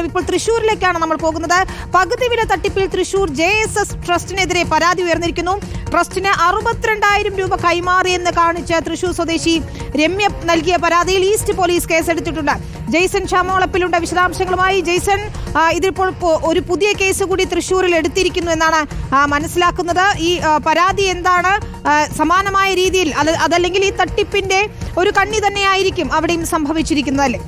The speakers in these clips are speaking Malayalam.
ഇപ്പോൾ തൃശ്ശൂരിലേക്കാണ് നമ്മൾ പോകുന്നത്. പകുതി വില തട്ടിപ്പിൽ തൃശ്ശൂർ JSS ട്രസ്റ്റിനെതിരെ പരാതി ഉയർന്നിരിക്കുന്നു. ട്രസ്റ്റിന് 62,000 രൂപ കൈമാറിയെന്ന് കാണിച്ച് തൃശ്ശൂർ സ്വദേശി രമ്യ നൽകിയ പരാതിയിൽ ഈസ്റ്റ് പോലീസ് കേസെടുത്തിട്ടുണ്ട്. ജെയ്സൺ ക്ഷാമോളപ്പിലുണ്ട് വിശദാംശങ്ങളുമായി. ജെയ്സൺ, ഇതിപ്പോൾ ഒരു പുതിയ കേസ് കൂടി തൃശ്ശൂരിൽ എടുത്തിരിക്കുന്നു എന്നാണ് മനസ്സിലാക്കുന്നത്. ഈ പരാതി എന്താണ്? സമാനമായ രീതിയിൽ അതല്ലെങ്കിൽ ഈ തട്ടിപ്പിന്റെ ഒരു കണ്ണി തന്നെയായിരിക്കും അവിടെയും സംഭവിച്ചിരിക്കുന്നത് അല്ലേ?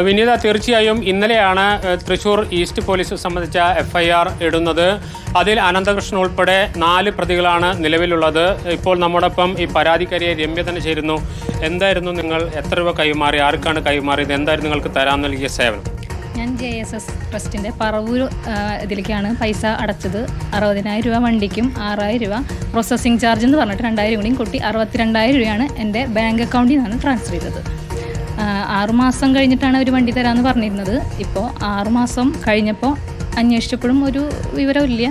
വിനീത, തീർച്ചയായും ഇന്നലെയാണ് തൃശ്ശൂർ ഈസ്റ്റ് പോലീസ് സംബന്ധിച്ച FIR ഇടുന്നത്. അതിൽ അനന്തകൃഷ്ണൻ ഉൾപ്പെടെ 4 പ്രതികളാണ് നിലവിലുള്ളത്. ഇപ്പോൾ നമ്മോടൊപ്പം ഈ പരാതിക്കാരിയെ രമ്യ തന്നെ ചേരുന്നു. എന്തായിരുന്നു നിങ്ങൾ എത്ര രൂപ കൈമാറി, ആർക്കാണ് കൈമാറിയത്, എന്തായിരുന്നു നിങ്ങൾക്ക് തരാൻ നൽകിയ സേവനം? ഞാൻ JSS ട്രസ്റ്റിൻ്റെ പറവൂർ ഇതിലേക്കാണ് പൈസ അടച്ചത്. 60,000 രൂപ വണ്ടിക്കും 6,000 രൂപ പ്രോസസ്സിംഗ് ചാർജ് എന്ന് പറഞ്ഞിട്ട് 2,000 കൂടിയും കൂട്ടി 62,000 രൂപയാണ് എൻ്റെ ബാങ്ക് അക്കൗണ്ടിൽ നിന്നാണ് ട്രാൻസ്ഫർ ചെയ്തത്. 6 മാസം കഴിഞ്ഞിട്ടാണ് അവർ വണ്ടി തരാമെന്ന് പറഞ്ഞിരുന്നത്. ഇപ്പോൾ 6 മാസം കഴിഞ്ഞപ്പോൾ അന്വേഷിച്ചപ്പോഴും ഒരു വിവരമില്ല.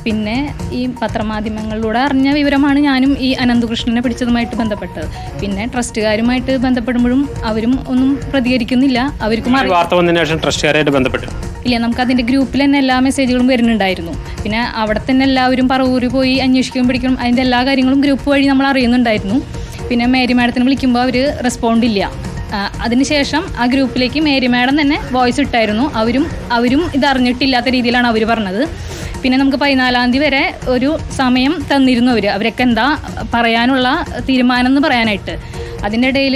പിന്നെ ഈ പത്രമാധ്യമങ്ങളിലൂടെ അറിഞ്ഞ വിവരമാണ് ഞാനും ഈ അനന്തകൃഷ്ണനെ പിടിച്ചതുമായിട്ട് ബന്ധപ്പെട്ടത്. പിന്നെ ട്രസ്റ്റുകാരുമായിട്ട് ബന്ധപ്പെടുമ്പോഴും അവരും ഒന്നും പ്രതികരിക്കുന്നില്ല. അവർക്കും ഇല്ല, നമുക്ക് അതിൻ്റെ ഗ്രൂപ്പിൽ തന്നെ എല്ലാ മെസ്സേജുകളും വരുന്നുണ്ടായിരുന്നു. പിന്നെ അവിടെ തന്നെ എല്ലാവരും പറവൂര് പോയി അന്വേഷിക്കും പിടിക്കും അതിൻ്റെ എല്ലാ കാര്യങ്ങളും ഗ്രൂപ്പ് വഴി നമ്മൾ അറിയുന്നുണ്ടായിരുന്നു. പിന്നെ മേരി മാഡത്തിന് വിളിക്കുമ്പോൾ അവർ റെസ്പോണ്ട് ഇല്ല. അതിനുശേഷം ആ ഗ്രൂപ്പിലേക്ക് മേരി മാഡം തന്നെ വോയിസ് ഇട്ടായിരുന്നു. അവരും ഇതറിഞ്ഞിട്ടില്ലാത്ത രീതിയിലാണ് അവർ പറഞ്ഞത്. പിന്നെ നമുക്ക് 14-ാം തീയതി വരെ ഒരു സമയം തന്നിരുന്നു അവരൊക്കെ എന്താ പറയാനുള്ള തീരുമാനം എന്ന് പറയാനായിട്ട്. അതിൻ്റെ ഇടയിൽ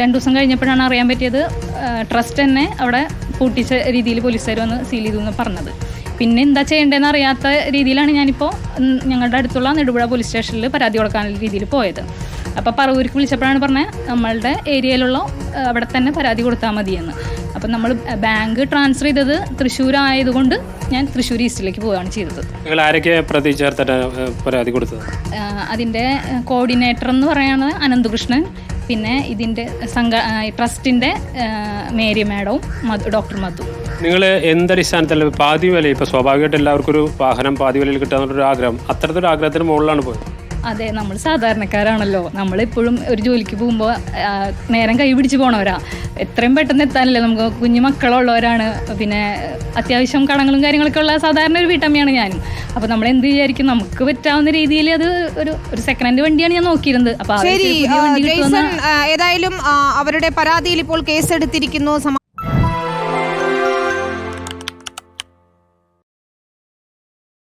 2 ദിവസം കഴിഞ്ഞപ്പോഴാണ് അറിയാൻ പറ്റിയത് ട്രസ്റ്റ് തന്നെ അവിടെ പൂട്ടിച്ച രീതിയിൽ പോലീസുകാർ വന്ന് സീൽ ചെയ്തു എന്ന് പറഞ്ഞത്. പിന്നെ എന്താ ചെയ്യേണ്ടതെന്ന് അറിയാത്ത രീതിയിലാണ് ഞാനിപ്പോൾ ഞങ്ങളുടെ അടുത്തുള്ള നെടുപുഴ പോലീസ് സ്റ്റേഷനിൽ പരാതി കൊടുക്കാനുള്ള രീതിയിൽ പോയത്. അപ്പോൾ പറവൂർക്ക് വിളിച്ചപ്പോഴാണ് പറഞ്ഞത് നമ്മളുടെ ഏരിയയിലുള്ള അവിടെ തന്നെ പരാതി കൊടുത്താൽ മതിയെന്ന്. അപ്പം നമ്മൾ ബാങ്ക് ട്രാൻസ്ഫർ ചെയ്തത് തൃശ്ശൂർ ആയതുകൊണ്ട് ഞാൻ തൃശ്ശൂർ ഈസ്റ്റിലേക്ക് പോവുകയാണ് ചെയ്തത്. നിങ്ങൾ ആരൊക്കെ പ്രതി ചേർത്തിട്ട് പരാതി കൊടുത്തത്? അതിൻ്റെ കോർഡിനേറ്റർ എന്ന് പറയുന്നത് അനന്തകൃഷ്ണൻ, പിന്നെ ഇതിൻ്റെ ട്രസ്റ്റിൻ്റെ മേരി മാഡവും ഡോക്ടർ മധു. നിങ്ങൾ എന്തടിസ്ഥാനത്തിൽ പാതി വില, ഇപ്പോൾ സ്വാഭാവികമായിട്ട് എല്ലാവർക്കും ഒരു വാഹനം പാതി വിലയിൽ കിട്ടാന്നുള്ളൊരു ആഗ്രഹം, അത്തരത്തിലൊരു ആഗ്രഹത്തിന് മുകളിലാണ് പോയത്? അതെ, നമ്മൾ സാധാരണക്കാരാണല്ലോ. നമ്മളിപ്പോഴും ഒരു ജോലിക്ക് പോകുമ്പോൾ നേരം കൈ പിടിച്ച് പോണവരാ. എത്രയും പെട്ടെന്ന് എത്താനല്ലേ, നമുക്ക് കുഞ്ഞു മക്കളുള്ളവരാണ്. പിന്നെ അത്യാവശ്യം കടങ്ങളും കാര്യങ്ങളൊക്കെ ഉള്ള സാധാരണ ഒരു വീട്ടമ്മയാണ് ഞാനും. അപ്പോൾ നമ്മൾ എന്ത് വിചാരിക്കും, നമുക്ക് പറ്റാവുന്ന രീതിയിൽ അത് ഒരു സെക്കൻഡ് ഹാൻഡ് വണ്ടിയാണ് ഞാൻ നോക്കിയിരുന്നത്. അപ്പോൾ ഏതായാലും അവരുടെ പരാതിയിൽ ഇപ്പോൾ കേസെടുത്തിരിക്കുന്നു.